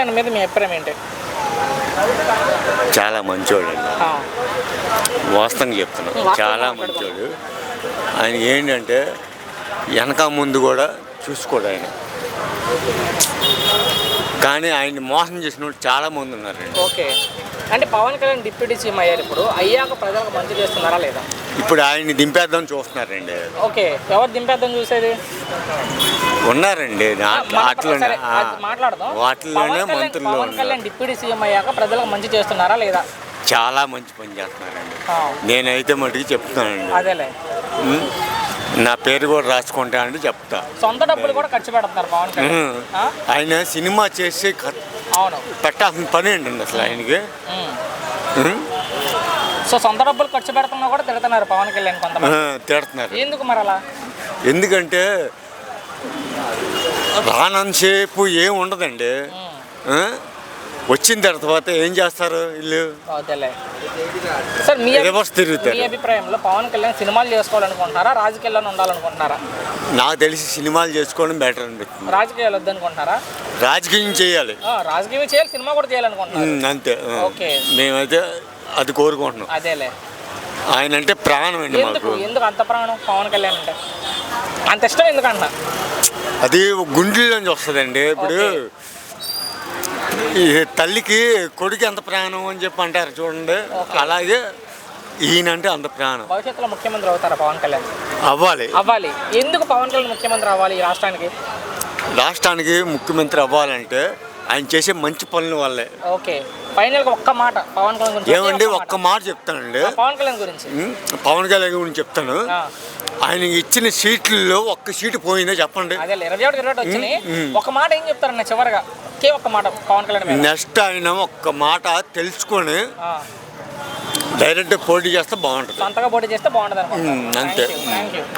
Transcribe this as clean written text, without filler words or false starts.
కళ్యాణ్ మీద మీ అభిప్రాయం ఏంటి? చాలా మంచోడు అండి, వాస్తవంగా చెప్తున్నాను, చాలా మంచోడు. ఆయన ఏంటంటే వెనక ముందు కూడా చూసుకోడు ఆయన, కానీ ఆయన్ని మోసం చేసిన వాళ్ళు చాలామంది ఉన్నారండి. ఓకే, అంటే పవన్ కళ్యాణ్ డిప్యూటీ సీఎం అయ్యారు, ఇప్పుడు అయ్యాక ప్రజలకు మంచి చేస్తున్నారా లేదా? ఇప్పుడు ఆయన్ని దింపేద్దాం చూస్తున్నారండి. ఓకే, ఎవరు దింపేద్దాం చూసేది? ఉన్నారండి మాట్లాడదాం. వాటిల్లోనే మంత్రులు. పవన్ కళ్యాణ్ డిప్యూటీ సీఎం అయ్యాక ప్రజలకు మంచి చేస్తున్నారా లేదా? చాలా మంచి పని చేస్తున్నారండి, నేనైతే మటుకు చెప్తున్నానండి. అదేలే, నా పేరు కూడా రాసుకుంటా అంటే చెప్తా. సొంత డబ్బులు కూడా ఖర్చు పెడుతున్నారు పవన్ కళ్యాణ్. ఆయన సినిమా చేసి అవును పెట్టాల్సిన పని ఏంటండి అసలు ఆయనకి. సో సొంత డబ్బులు ఖర్చు పెడుతున్నా కూడా తిడుతున్నారు పవన్ కళ్యాణ్ కొంతమంది. తిడుతున్నారు ఎందుకు మరి అలా? ఎందుకంటే రానంతసేపు ఏం ఉండదండి, వచ్చిన తర్వాత ఏం చేస్తారు వీళ్ళు? సార్ మీ తిరుగుతారు. అభిప్రాయంలో పవన్ కళ్యాణ్ సినిమాలు చేసుకోవాలనుకుంటున్నారా, రాజకీయాల్లో ఉండాలనుకుంటున్నారా? నాకు తెలిసి సినిమాలు చేసుకోవడం బెటర్ అనిపిస్తుంది. రాజకీయాలు వద్దనుకుంటున్నారా? రాజకీయం చేయాలి, రాజకీయం చేయాలి, సినిమా కూడా చేయాలనుకుంటున్నారు. అంతే. ఓకే, మేమైతే అది కోరుకుంటున్నాం. అదేలే, ఆయన అంటే ప్రాణం అండి మాకు. ఎందుకు అంత ప్రాణం పవన్ కళ్యాణ్ అంటే? అంత ఇష్టం ఎందుకన్నా? అది గుండెల్లోంచి వస్తుందండి. ఇప్పుడు ఈ తల్లికి కొడుకు ఎంత ప్రాణం అని చెప్పి అంటారు చూడండి, అలాగే ఈయనంటే అంత ప్రాణం. భవిష్యత్తులో ముఖ్యమంత్రి అవుతారా పవన్ కళ్యాణ్? అవ్వాలి. ఎందుకు పవన్ కళ్యాణ్ ముఖ్యమంత్రి అవ్వాలి? రాష్ట్రానికి ముఖ్యమంత్రి అవ్వాలంటే ఆయన చేసే మంచి పనుల వల్లే. ఓకే, ఫైనల్గా ఒక్క మాట పవన్ కళ్యాణ్ గురించి ఏమండి? ఒక్క మాట చెప్తానండి. పవన్ కళ్యాణ్ గురించి చెప్తాను. ఆయన ఇచ్చిన సీట్లలో ఒక్క సీటు పోయిందో చెప్పండి. అదే 21 వచ్చినాయి. ఒక మాట ఏం చెప్తారన్న చివరిగా? ఒక్క మాట పవన్ కళ్యాణ్ నెక్స్ట్ ఆయన ఒక్క మాట తెలుసుకొని డైరెక్ట్ పోటీ చేస్తే బాగుంటుంది. సొంతగా పోటీ చేస్తే బాగుంటుంది. అంతే.